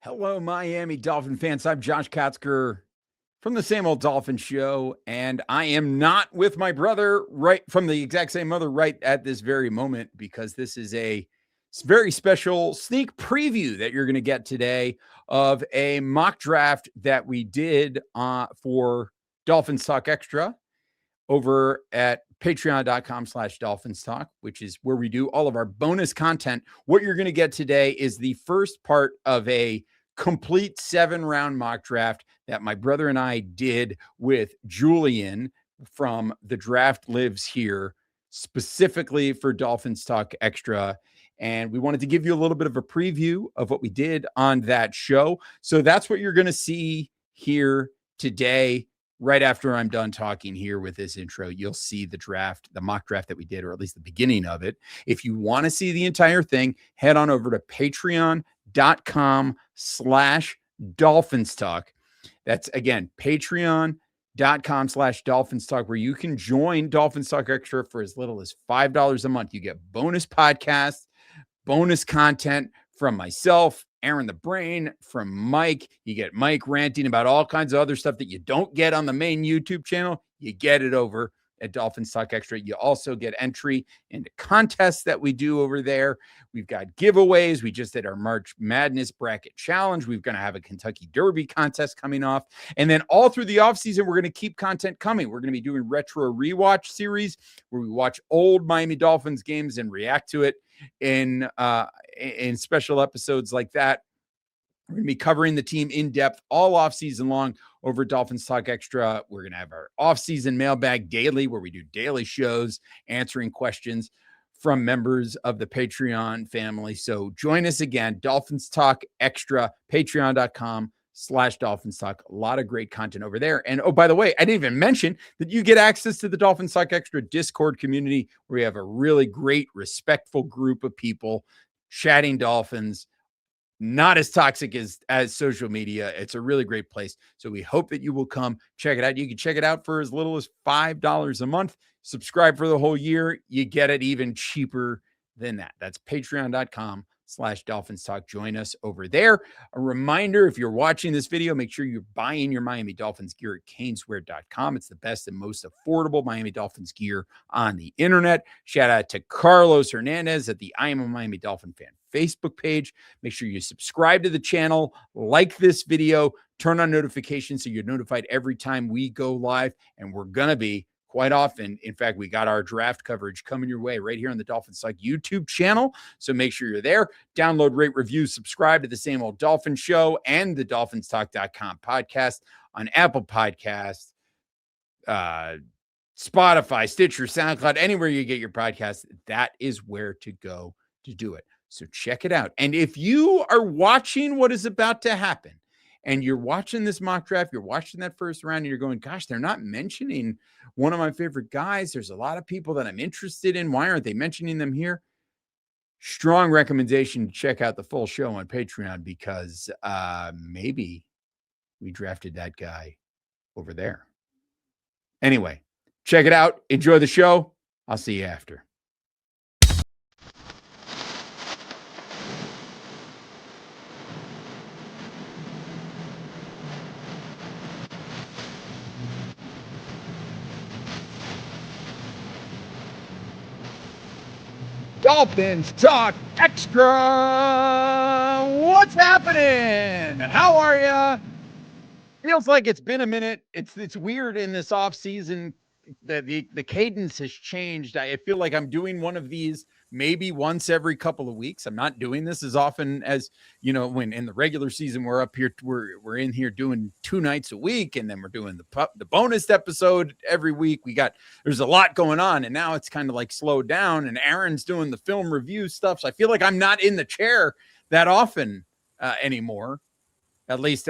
Hello, Miami Dolphin fans. I'm Josh Katzker from the Same Old Dolphin Show, and I am not with my brother right from the exact same mother right at this very moment because this is a very special sneak preview that you're going to get today of a mock draft that we did for Dolphins Talk Extra over at patreon.com/DolphinsTalk, which is where we do all of our bonus content. What you're going to get today is the first part of a complete 7-round mock draft that my brother and I did with Julian from The Draft Lives Here, specifically for Dolphins Talk Extra. And we wanted to give you a little bit of a preview of what we did on that show. So that's what you're going to see here today. Right after I'm done talking here with this intro, you'll see the draft, the mock draft that we did, or at least the beginning of it. If you want to see the entire thing, head on over to patreon.com/DolphinsTalk. That's again, patreon.com/DolphinsTalk, where you can join Dolphins Talk Extra for as little as $5 a month. You get bonus podcasts, bonus content from myself, Aaron the Brain, from Mike. You get Mike ranting about all kinds of other stuff that you don't get on the main YouTube channel. You get it over at Dolphins Talk Extra. You also get entry into contests that we do over there. We've got giveaways. We just did our March Madness Bracket Challenge. We're going to have a Kentucky Derby contest coming off. And then all through the offseason, we're going to keep content coming. We're going to be doing retro rewatch series where we watch old Miami Dolphins games and react to it in special episodes like that. We're going to be covering the team in depth all off season long over Dolphins Talk Extra. We're going to have our off season mailbag daily where we do daily shows answering questions from members of the Patreon family. So join us again, Dolphins Talk Extra, patreon.com/DolphinsTalk. A lot of great content over there. And oh, by the way, I didn't even mention that you get access to the Dolphins Talk Extra Discord community where we have a really great, respectful group of people chatting Dolphins. Not as toxic as social media. It's a really great place. So we hope that you will come check it out. You can check it out for as little as $5 a month. Subscribe for the whole year. You get it even cheaper than that. That's patreon.com/DolphinsTalk. Join us over there. A reminder, if you're watching this video, make sure you're buying your Miami Dolphins gear at caneswear.com. It's the best and most affordable Miami Dolphins gear on the internet. Shout out to Carlos Hernandez at the I Am a Miami Dolphin Fan Facebook page. Make sure you subscribe to the channel, like this video, turn on notifications so you're notified every time we go live. And we're going to be quite often. In fact, we got our draft coverage coming your way right here on the Dolphins Talk YouTube channel. So make sure you're there. Download, rate, review, subscribe to the Same Old Dolphin Show and the DolphinsTalk.com podcast on Apple Podcasts, Spotify, Stitcher, SoundCloud, anywhere you get your podcast. That is where to go to do it. So check it out. And if you are watching what is about to happen and you're watching this mock draft, you're watching that first round and you're going, gosh, they're not mentioning one of my favorite guys. There's a lot of people that I'm interested in. Why aren't they mentioning them here? Strong recommendation to check out the full show on Patreon because maybe we drafted that guy over there. Anyway, check it out. Enjoy the show. I'll see you after. Dolphins Talk Extra. What's happening? How are ya? Feels like it's been a minute. It's weird in this off season. The cadence has changed. I feel like I'm doing one of these maybe once every couple of weeks. I'm not doing this as often as, when in the regular season we're up here, we're in here doing 2 nights a week, and then we're doing the bonus episode every week. There's a lot going on, and now it's kind of like slowed down, and Aaron's doing the film review stuff. So I feel like I'm not in the chair that often anymore. At least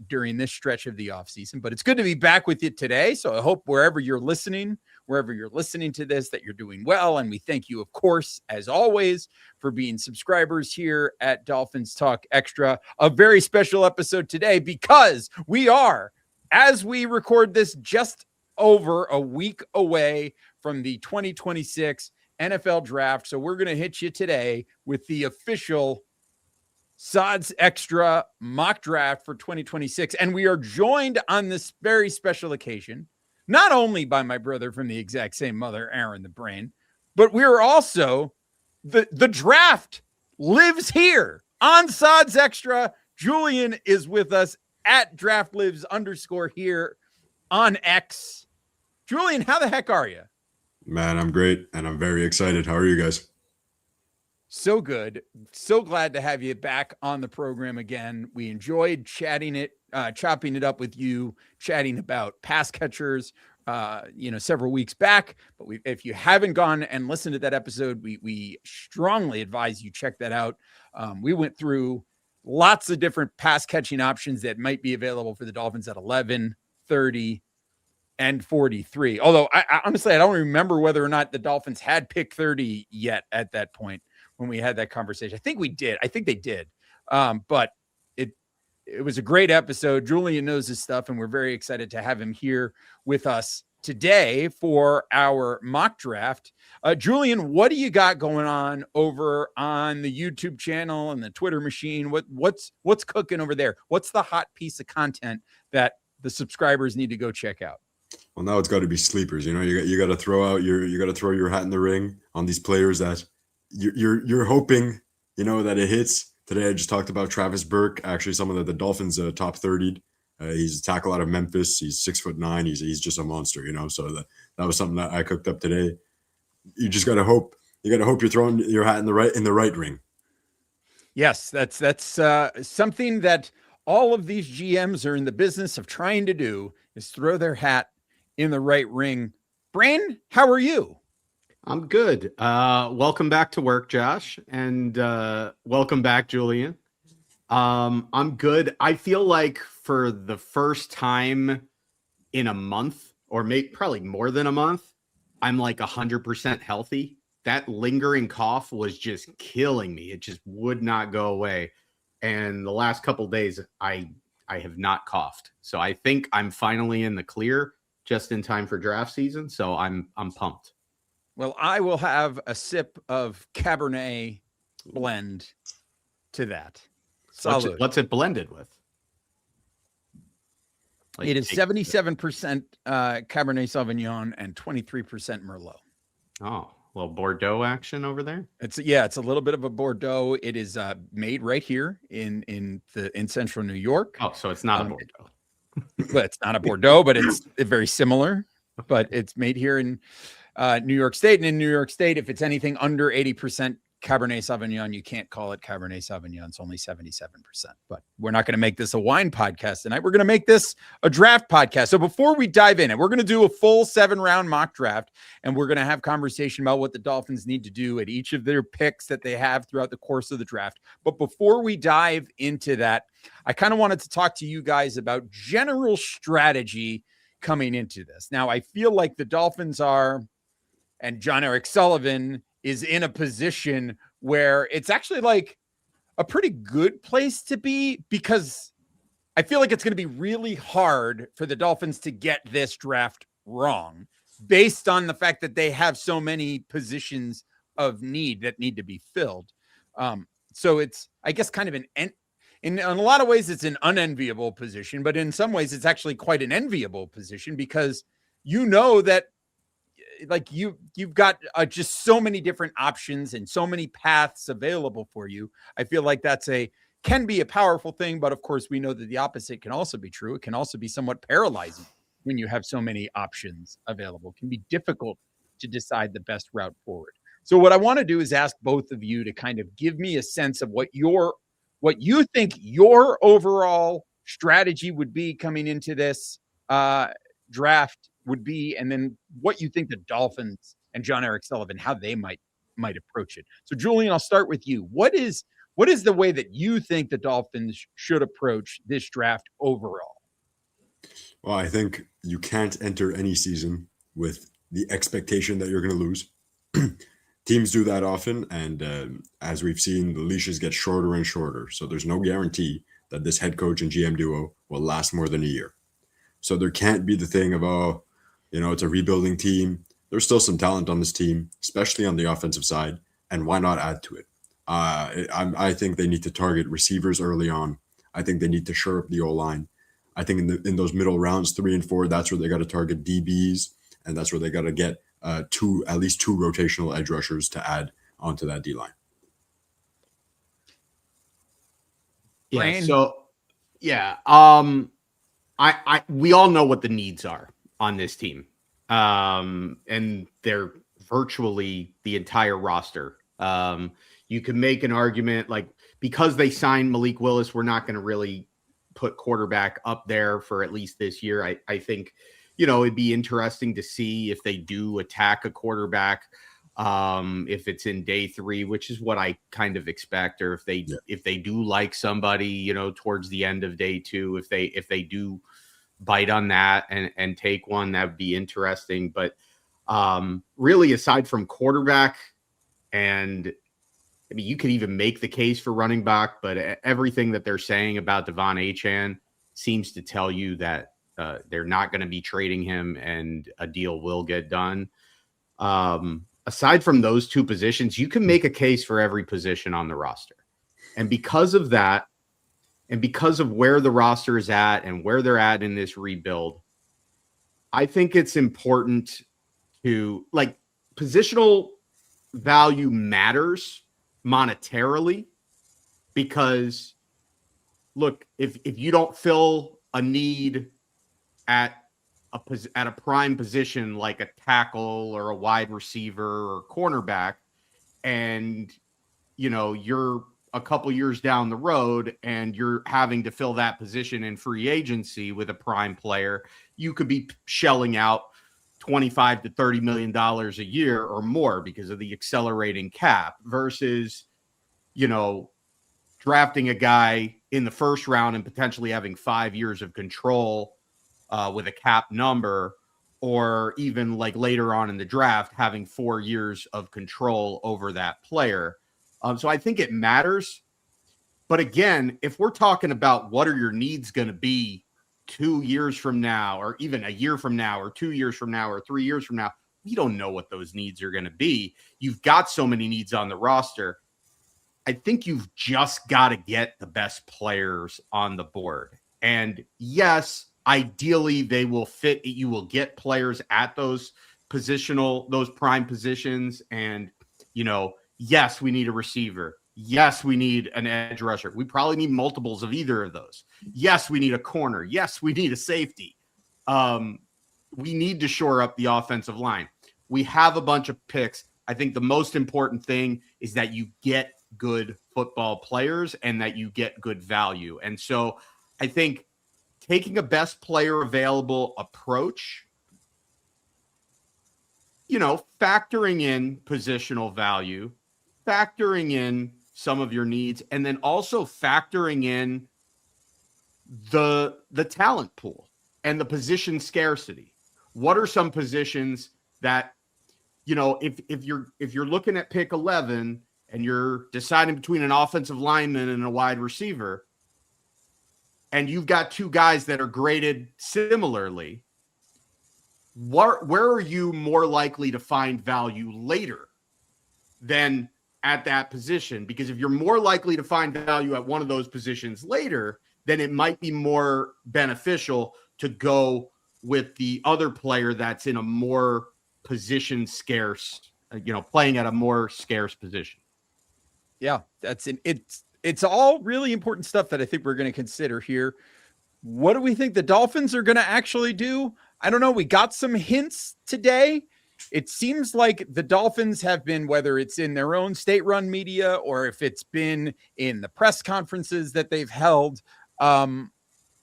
during this stretch of the off season, but it's good to be back with you today. So I hope wherever you're listening to this, that you're doing well. And we thank you, of course, as always, for being subscribers here at Dolphins Talk Extra. A very special episode today because we are, as we record this, just over a week away from the 2026 NFL draft. So we're going to hit you today with the official Sod's Extra mock draft for 2026. And we are joined on this very special occasion, not only by my brother from the exact same mother, Aaron the Brain, but we're also, the draft lives here on Sod's Extra. Julian is with us at DraftLives_ here on X. Julian, how the heck are you? Man, I'm great, and I'm very excited. How are you guys? So good. So glad to have you back on the program again. We enjoyed chopping it up with you, chatting about pass catchers, several weeks back. But if you haven't gone and listened to that episode, we strongly advise you check that out. We went through lots of different pass catching options that might be available for the Dolphins at 11, 30, and 43. Although I honestly, I don't remember whether or not the Dolphins had pick 30 yet at that point when we had that conversation. I think we did. I think they did. But it was a great episode. Julian knows his stuff, and we're very excited to have him here with us today for our mock draft. Julian, what do you got going on over on the YouTube channel and the Twitter machine? What's cooking over there? What's the hot piece of content that the subscribers need to go check out? Well, now it's got to be sleepers. You got to throw your hat in the ring on these players that you're hoping that it hits. Today I just talked about Travis Burke, actually someone that the Dolphins top 30'd. He's a tackle out of Memphis. He's 6'9". He's just a monster, So that was something that I cooked up today. You just got to hope. You got to hope you're throwing your hat in the right ring. Yes, that's something that all of these GMs are in the business of trying to do, is throw their hat in the right ring. Brain, how are you? I'm good. Welcome back to work, Josh, and welcome back, Julian. I'm good. I feel like for the first time in a month, or probably more than a month, I'm like 100% healthy. That lingering cough was just killing me. It just would not go away. And the last couple of days, I have not coughed. So I think I'm finally in the clear, just in time for draft season. So I'm pumped. Well, I will have a sip of Cabernet blend to that. What's it blended with? It is 77% Cabernet Sauvignon and 23% Merlot. Oh, a little Bordeaux action over there. It's a little bit of a Bordeaux. It is made right here in central New York. Oh, so it's not a Bordeaux. But it's not a Bordeaux, but it's very similar. But it's made here in New York State. And in New York State, if it's anything under 80% Cabernet Sauvignon, you can't call it Cabernet Sauvignon. It's only 77%. But we're not going to make this a wine podcast tonight. We're going to make this a draft podcast. So before we dive in, we're going to do a full 7-round mock draft, and we're going to have conversation about what the Dolphins need to do at each of their picks that they have throughout the course of the draft. But before we dive into that, I kind of wanted to talk to you guys about general strategy coming into this. Now, I feel like the Dolphins are, and John Eric Sullivan is in a position where it's actually like a pretty good place to be, because I feel like it's going to be really hard for the Dolphins to get this draft wrong based on the fact that they have so many positions of need that need to be filled. So it's, I guess, kind of in a lot of ways, it's an unenviable position, but in some ways it's actually quite an enviable position, because that like you've got just so many different options and so many paths available for you. I feel like can be a powerful thing, but of course we know that the opposite can also be true. It can also be somewhat paralyzing when you have so many options available. It can be difficult to decide the best route forward. So what I want to do is ask both of you to kind of give me a sense of what you think your overall strategy would be coming into this draft would be, and then what you think the Dolphins and John Eric Sullivan, how they might approach it. So Julian, I'll start with you. What is the way that you think the Dolphins should approach this draft overall? Well, I think you can't enter any season with the expectation that you're going to lose. Teams do that often, and as we've seen, the leashes get shorter and shorter. So there's no guarantee that this head coach and GM duo will last more than a year. So there can't be the thing of, it's a rebuilding team. There's still some talent on this team, especially on the offensive side, and why not add to it? I think they need to target receivers early on. I think they need to shore up the O-line. I think in those middle rounds, 3 and 4, that's where they got to target DBs, and that's where they got to get at least two rotational edge rushers to add onto that D-line. Yeah. Brain. So, yeah. We all know what the needs are on this team. And they're virtually the entire roster. You can make an argument like because they signed Malik Willis, we're not going to really put quarterback up there for at least this year. I think, it'd be interesting to see if they do attack a quarterback, if it's in day 3, which is what I kind of expect, or if they do like somebody, towards the end of day 2, if they do bite on that and take one, that would be interesting. But really, aside from quarterback, and I mean, you could even make the case for running back, but everything that they're saying about Devon Achane seems to tell you that they're not going to be trading him and a deal will get done. Aside from those 2 positions, you can make a case for every position on the roster. And because of that, and because of where the roster is at and where they're at in this rebuild, I think it's important to positional value matters monetarily, because look, if you don't fill a need at a prime position like a tackle or a wide receiver or cornerback, and you're a couple years down the road and you're having to fill that position in free agency with a prime player, you could be shelling out $25 to $30 million a year or more because of the accelerating cap, versus, drafting a guy in the first round and potentially having 5 years of control with a cap number, or even like later on in the draft, having 4 years of control over that player. So I think it matters. But again, if we're talking about what are your needs going to be 2 years from now, or even a year from now, or 2 years from now, or 3 years from now, we don't know what those needs are going to be. You've got so many needs on the roster. I think you've just got to get the best players on the board. And yes, ideally they will fit. You will get players at those prime positions. And, yes, we need a receiver. Yes, we need an edge rusher. We probably need multiples of either of those. Yes, we need a corner. Yes, we need a safety. We need to shore up the offensive line. We have a bunch of picks. I think the most important thing is that you get good football players and that you get good value. And so I think taking a best player available approach, factoring in positional value, factoring in some of your needs, and then also factoring in the talent pool and the position scarcity. What are some positions that, if you're looking at pick 11 and you're deciding between an offensive lineman and a wide receiver, and you've got 2 guys that are graded similarly, where are you more likely to find value later than at that position? Because if you're more likely to find value at one of those positions later, then it might be more beneficial to go with the other player that's in a more position scarce, playing at a more scarce position. Yeah, it's all really important stuff that I think we're going to consider here. What do we think the Dolphins are going to actually do? I don't know. We got some hints today. It seems like the Dolphins have been, whether it's in their own state-run media or if it's been in the press conferences that they've held,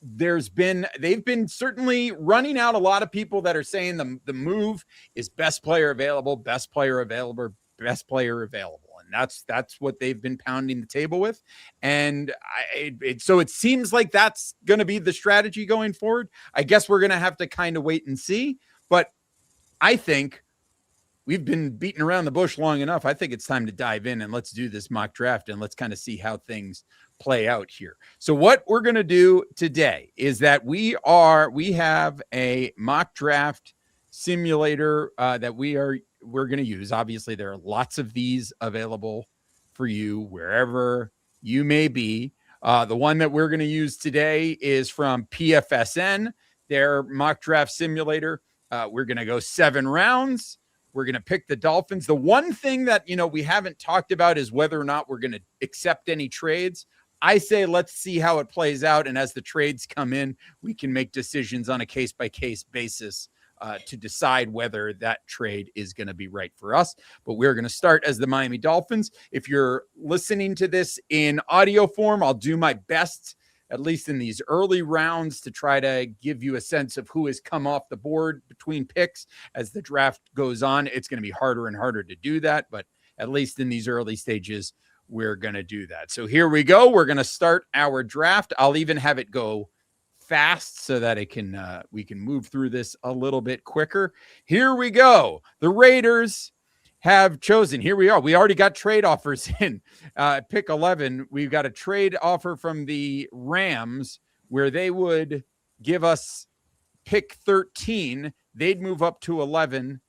they've been certainly running out a lot of people that are saying the move is best player available, best player available, best player available. And that's what they've been pounding the table with. And so it seems like that's going to be the strategy going forward. I guess we're going to have to kind of wait and see. But I think we've been beating around the bush long enough. I think it's time to dive in and let's do this mock draft and let's kind of see how things play out here. So what we're going to do today is that we have a mock draft simulator that we're going to use. Obviously, there are lots of these available for you wherever you may be. The one that we're going to use today is from PFSN, their mock draft simulator. We're going to go 7 rounds. We're going to pick the Dolphins. The one thing that, we haven't talked about is whether or not we're going to accept any trades. I say let's see how it plays out. And as the trades come in, we can make decisions on a case-by-case basis to decide whether that trade is going to be right for us. But we're going to start as the Miami Dolphins. If you're listening to this in audio form, I'll do my best, at least in these early rounds, to try to give you a sense of who has come off the board between picks. As the draft goes on, it's going to be harder and harder to do that. But at least in these early stages, we're going to do that. So here we go. We're going to start our draft. I'll even have it go fast so that it can we can move through this a little bit quicker. Here we go. The Raiders have chosen. Here we are. We already got trade offers in pick 11. We've got a trade offer from the Rams where they would give us pick 13. They'd move up to 11.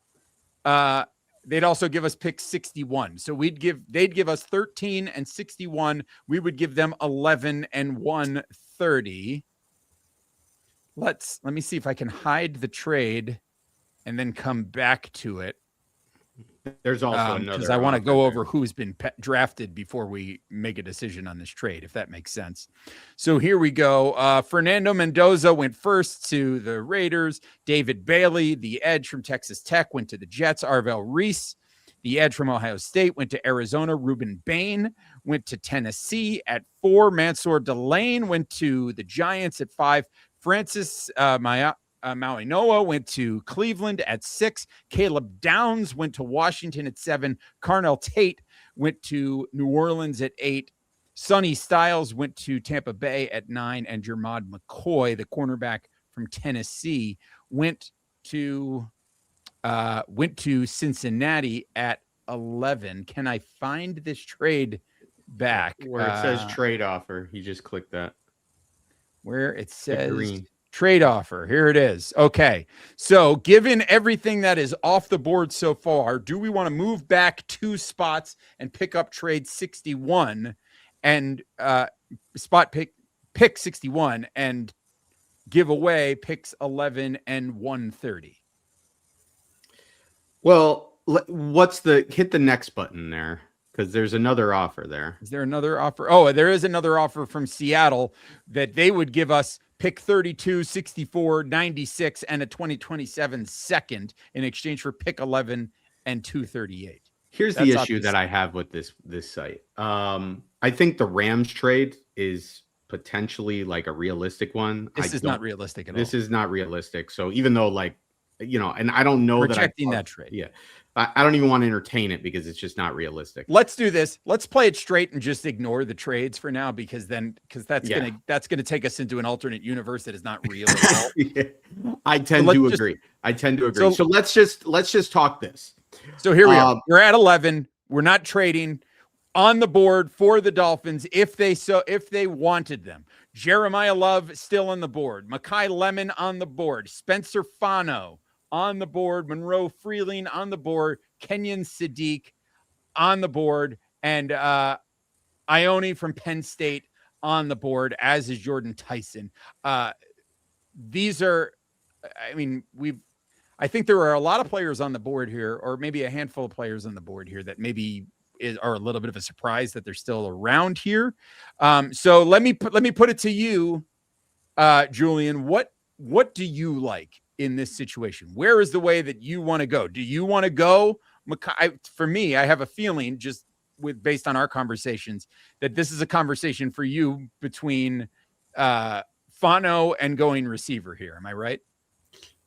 They'd also give us pick 61. So they'd give us 13 and 61. We would give them 11 and 130. Let me see if I can hide the trade and then come back to it. There's also another, because I want to go over who's been drafted before we make a decision on this trade, if that makes sense. So here we go. Fernando Mendoza went first to the Raiders. David Bailey, the edge from Texas Tech, went to the Jets. Arvell Reese, the edge from Ohio State, went to Arizona. Reuben Bain went to Tennessee at 4. Mansour Delane went to the Giants at 5. Francis Mauigoa went to Cleveland at 6. Caleb Downs went to Washington at 7. Carnell Tate went to New Orleans at 8. Sonny Styles went to Tampa Bay at 9. And Jermod McCoy, the cornerback from Tennessee, went to Cincinnati at 11. Can I find this trade back? Where it says trade offer. You just click that. Where it says trade offer. Here it is. Okay. So given everything that is off the board so far, do we want to move back 2 spots and pick up trade 61 and spot pick 61 and give away picks 11 and 130? Well, hit the next button there, because there's another offer there. Is there another offer? Oh, there is another offer from Seattle that they would give us pick 32, 64, 96, and a 2027 second in exchange for pick 11 and 238. Here's the issue that I have with this site. I think the Rams trade is potentially like a realistic one. This is not realistic at all. This is not realistic. So even though and I don't know rejecting that trade. Yeah. I don't even want to entertain it because it's just not realistic. Let's do this. Let's play it straight and just ignore the trades for now, because that's gonna take us into an alternate universe that is not real at all. Yeah. I tend to agree. So let's just talk this. So here we are. We're at 11. We're not trading. On the board for the Dolphins if they wanted them. Jeremiah Love still on the board. Mekhi Lemon on the board. Spencer Fano on the board. Monroe Freeling on the board. Kenyon Sadiq on the board. And Ione from Penn State on the board, as is Jordan Tyson. These are, I think there are a lot of players on the board here, or maybe a handful of players on the board here that maybe are a little bit of a surprise that they're still around here. So let me put it to you, Julian. What do you like in this situation? Where is the way that you want to go? Do you want to go? For me, I have a feeling, just based on our conversations, that this is a conversation for you between Fano and going receiver here. Am I right?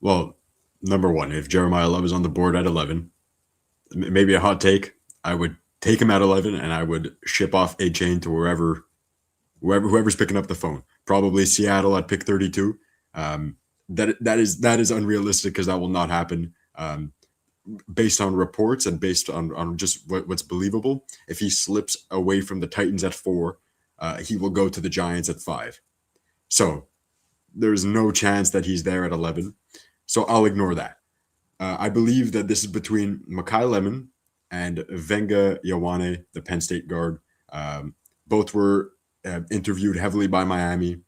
Well, number one, if Jeremiah Love is on the board at 11, maybe a hot take, I would take him at 11 and I would ship off a chain to whoever's picking up the phone. Probably Seattle at pick 32. That is unrealistic, because that will not happen. Based on reports and based on just what's believable, if he slips away from the Titans at 4, he will go to the Giants at 5. So there's no chance that he's there at 11. So I'll ignore that. I believe that this is between Mekhi Lemon and Venga Ioane, the Penn State guard. Both were interviewed heavily by Miami,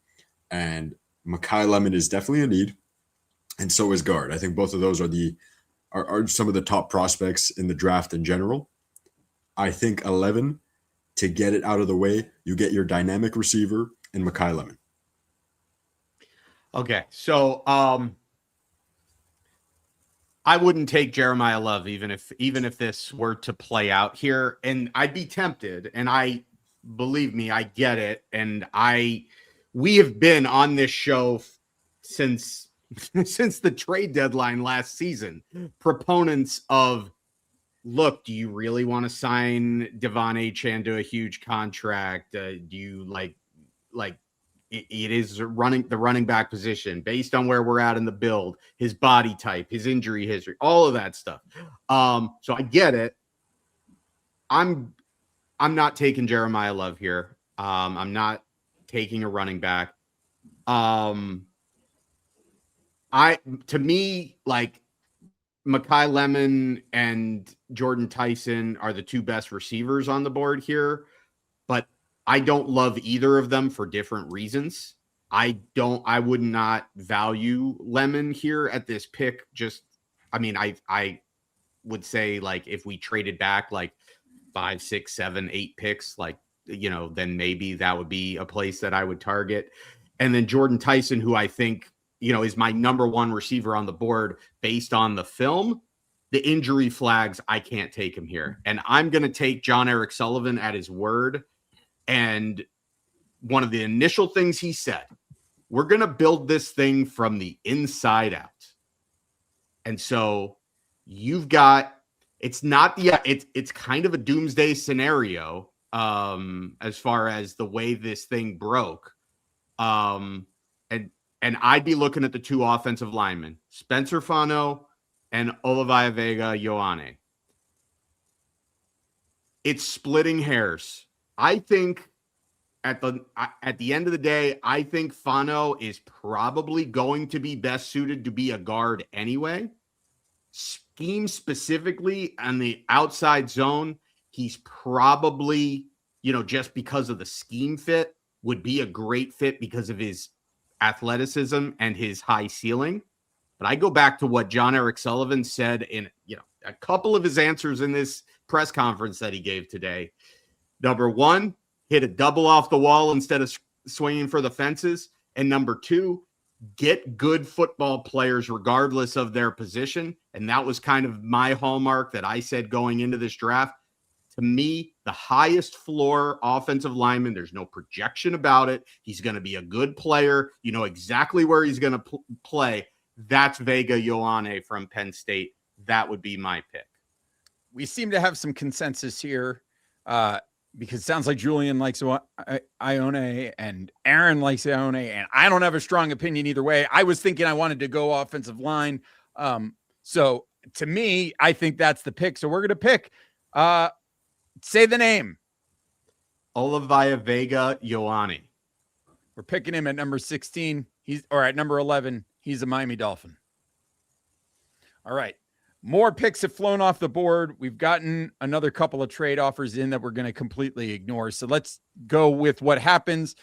and Makai Lemon is definitely a need, and so is guard. I think both of those are some of the top prospects in the draft in general. I think 11, to get it out of the way, you get your dynamic receiver in Makai Lemon. Okay, so I wouldn't take Jeremiah Love even if this were to play out here, and I'd be tempted. And believe me, I get it. And we have been on this show since the trade deadline last season, proponents of, look, do you really want to sign Devon Achane to a huge contract? Do you like it is the running back position based on where we're at in the build, his body type, his injury history, all of that stuff. So I get it. I'm not taking Jeremiah Love here. I'm not taking a running back. To me, like, Makai Lemon and Jordan Tyson are the two best receivers on the board here, but I don't love either of them for different reasons. I would not value Lemon here at this pick. I would say, like, if we traded back like 5, 6, 7, 8 picks, like, then maybe that would be a place that I would target. And then Jordan Tyson, who I think, is my number one receiver on the board based on the film. The injury flags, I can't take him here. And I'm going to take John Eric Sullivan at his word. And one of the initial things he said, we're going to build this thing from the inside out. And so you've got, it's kind of a doomsday scenario as far as the way this thing broke. And I'd be looking at the two offensive linemen, Spencer Fano and Olivia Vega Ioane. It's splitting hairs. I think at the end of the day, I think Fano is probably going to be best suited to be a guard anyway. Scheme specifically on the outside zone, he's probably, just because of the scheme fit, would be a great fit because of his athleticism and his high ceiling. But I go back to what John Eric Sullivan said in, a couple of his answers in this press conference that he gave today. Number one, hit a double off the wall instead of swinging for the fences. And number two, get good football players regardless of their position. And that was kind of my hallmark that I said going into this draft. To me, the highest floor offensive lineman, there's no projection about it. He's going to be a good player. You know exactly where he's going to play. That's Vega Ioane from Penn State. That would be my pick. We seem to have some consensus here because it sounds like Julian likes Ioane and Aaron likes Ioane, and I don't have a strong opinion either way. I was thinking I wanted to go offensive line. So to me, I think that's the pick. So we're going to pick say the name. Olivia Vega Ioane. We're picking him at number 16. At number 11. He's a Miami Dolphin. All right. More picks have flown off the board. We've gotten another couple of trade offers in that we're going to completely ignore. So let's go with what happens.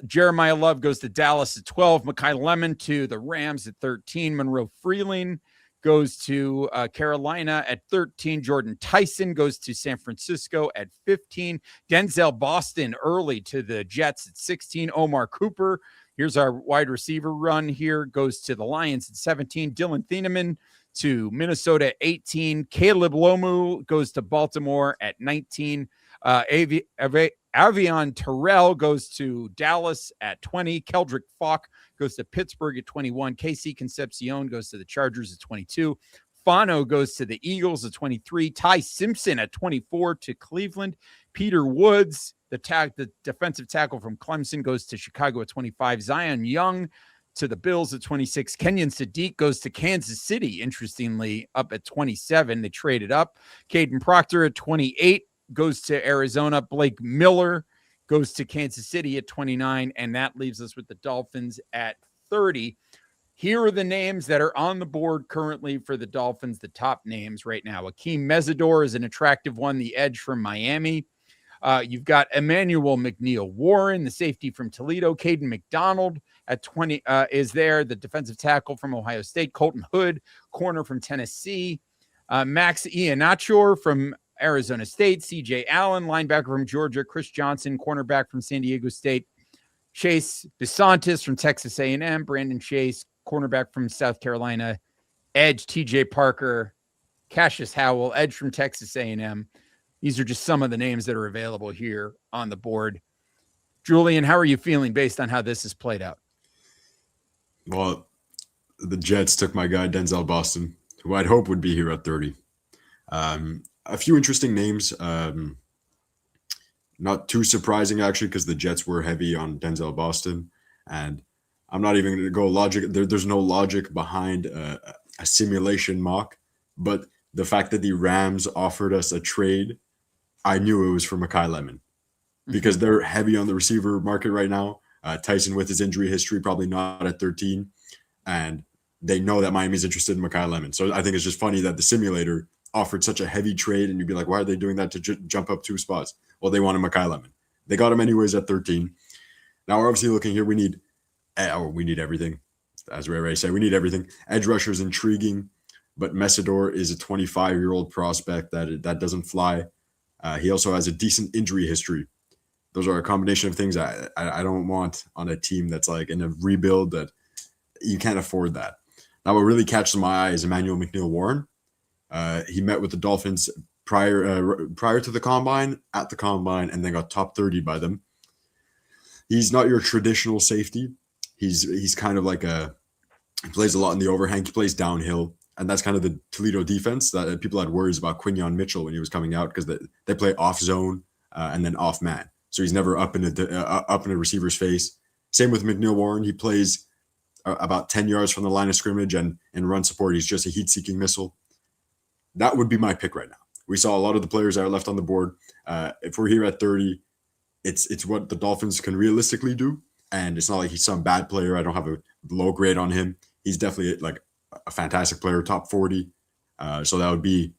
Jeremiah Love goes to Dallas at 12. Makai Lemon to the Rams at 13. Monroe Freeling goes to Carolina at 13. Jordan Tyson goes to San Francisco at 15. Denzel Boston early to the Jets at 16. Omar Cooper, here's our wide receiver run here, goes to the Lions at 17. Dylan Thieneman to Minnesota at 18. Caleb Lomu goes to Baltimore at 19. Avion Terrell goes to Dallas at 20. Keldrick Falk goes to Pittsburgh at 21. KC Concepcion goes to the Chargers at 22. Fano goes to the Eagles at 23. Ty Simpson at 24 to Cleveland. Peter Woods, the defensive tackle from Clemson, goes to Chicago at 25. Zion Young to the Bills at 26. Kenyon Sadiq goes to Kansas City, interestingly, up at 27. They traded up. Caden Proctor at 28 goes to Arizona. Blake Miller goes to Kansas City at 29. And that leaves us with the Dolphins at 30. Here are the names that are on the board currently for the Dolphins, the top names right now. Akeem Mesidor is an attractive one, the edge from Miami. You've got Emmanuel McNeil-Warren, the safety from Toledo. Caden McDonald at 20 is there, the defensive tackle from Ohio State. Colton Hood, corner from Tennessee. Max Iannaccio from Arizona State. CJ Allen, linebacker from Georgia. Chris Johnson, cornerback from San Diego State. Chase DeSantis from Texas A&M. Brandon Chase, cornerback from South Carolina. Edge TJ Parker. Cassius Howell, edge from Texas A&M. These are just some of the names that are available here on the board. Julian, how are you feeling based on how this has played out? Well, the Jets took my guy Denzel Boston, who I'd hope would be here at 30. A few interesting names. Not too surprising, actually, because the Jets were heavy on Denzel Boston. And I'm not even going to go logic. There's no logic behind a simulation mock. But the fact that the Rams offered us a trade, I knew it was for Mekhi Lemon. Because they're heavy on the receiver market right now. Tyson, with his injury history, probably not at 13. And they know that Miami's interested in Mekhi Lemon. So I think it's just funny that the simulator offered such a heavy trade, and you'd be like, why are they doing that to jump up 2 spots? Well, they wanted Mekhi Lemon. They got him anyways at 13. Now we're obviously looking here. We need everything. As Ray said, we need everything. Edge rusher is intriguing, but Mesidor is a 25-year-old prospect that doesn't fly. He also has a decent injury history. Those are a combination of things I don't want on a team that's like in a rebuild, that you can't afford that. Now, what really catches my eye is Emmanuel McNeil-Warren. He met with the Dolphins prior to the combine, at the combine, and then got top 30 by them. He's not your traditional safety. He's kind of like he plays a lot in the overhang. He plays downhill, and that's kind of the Toledo defense that people had worries about Quinyon Mitchell when he was coming out, because they play off zone and then off man. So he's never up in a receiver's face. Same with McNeil-Warren. He plays about 10 yards from the line of scrimmage, and in run support, he's just a heat-seeking missile. That would be my pick right now. We saw a lot of the players that are left on the board. If we're here at 30, it's what the Dolphins can realistically do. And it's not like he's some bad player. I don't have a low grade on him. He's definitely like a fantastic player, top 40. So that would be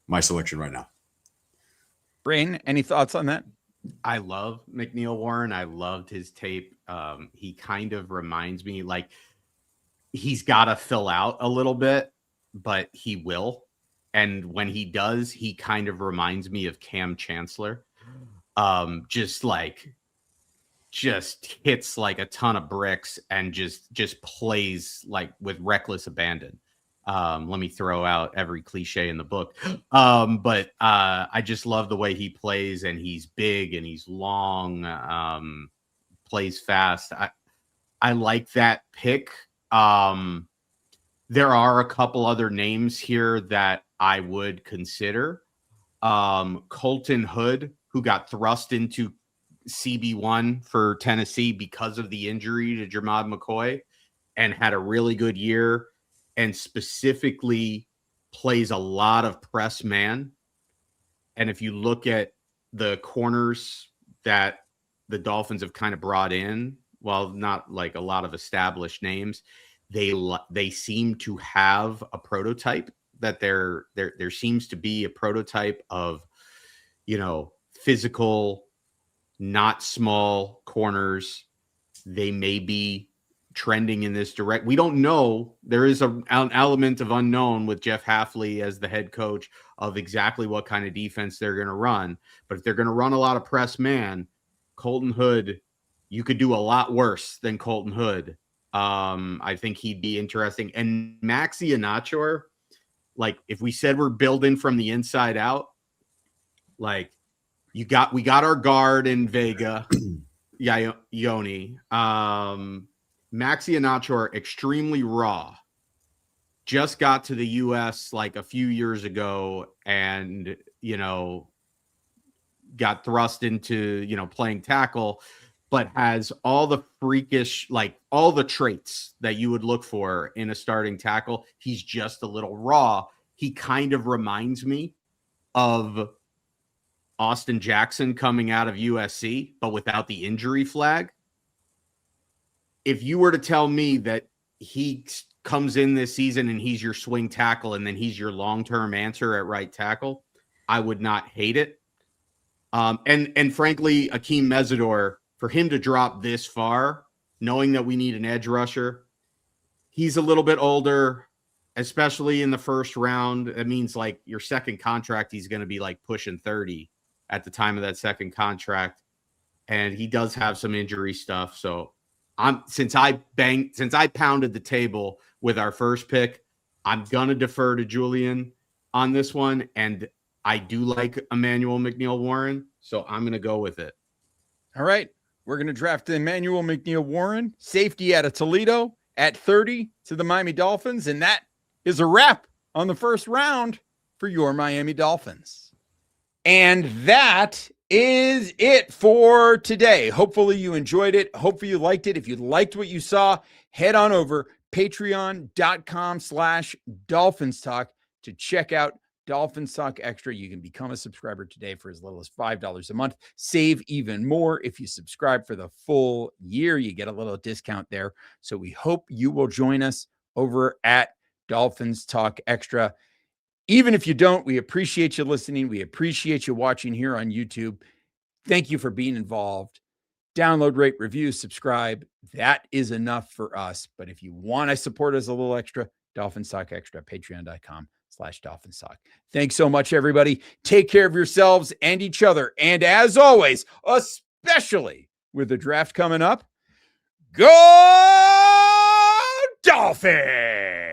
my selection right now. Brain, any thoughts on that? I love McNeil-Warren. I loved his tape. He kind of reminds me, like, he's got to fill out a little bit, but he will. And when he does, he kind of reminds me of Cam Chancellor. Just hits like a ton of bricks and just plays like with reckless abandon. Let me throw out every cliche in the book. But I just love the way he plays, and he's big and he's long, plays fast. I like that pick. There are a couple other names here that I would consider. Colton Hood, who got thrust into CB1 for Tennessee because of the injury to Jermod McCoy, and had a really good year, and specifically plays a lot of press man. And if you look at the corners that the Dolphins have kind of brought in, while not like a lot of established names, they seem to have a prototype, that there seems to be a prototype of, physical, not small corners. They may be trending in this direct. We don't know. There is an element of unknown with Jeff Hafley as the head coach of exactly what kind of defense they're going to run. But if they're going to run a lot of press man, Colton Hood, you could do a lot worse than Colton Hood. I think he'd be interesting. And Max Iannaccio, like, if we said we're building from the inside out, like, we got our guard in Vega, Yoni. Max Iannaccio, extremely raw. Just got to the U.S. like a few years ago, and got thrust into playing tackle, but has all the freakish, like all the traits that you would look for in a starting tackle. He's just a little raw. He kind of reminds me of Austin Jackson coming out of USC, but without the injury flag. If you were to tell me that he comes in this season and he's your swing tackle and then he's your long-term answer at right tackle, I would not hate it. And frankly, Akeem Mesidor, for him to drop this far, knowing that we need an edge rusher, he's a little bit older, especially in the first round. It means like your second contract, he's going to be like pushing 30 at the time of that second contract. And he does have some injury stuff. So since I pounded the table with our first pick, I'm going to defer to Julian on this one. And I do like Emmanuel McNeil-Warren, so I'm going to go with it. All right. We're going to draft Emmanuel McNeil-Warren, safety out of Toledo, at 30 to the Miami Dolphins. And that is a wrap on the first round for your Miami Dolphins. And that is it for today. Hopefully you enjoyed it. Hopefully you liked it. If you liked what you saw, head on over patreon.com/DolphinsTalk to check out Dolphins Talk Extra. You can become a subscriber today for as little as $5 a month. Save even more if you subscribe for the full year. You get a little discount there. So we hope you will join us over at Dolphins Talk Extra. Even if you don't, we appreciate you listening. We appreciate you watching here on YouTube. Thank you for being involved. Download, rate, review, subscribe. That is enough for us. But if you want to support us a little extra, Dolphins Talk Extra, patreon.com/DolphinsTalk. Thanks so much, everybody. Take care of yourselves and each other. And as always, especially with the draft coming up, go Dolphins!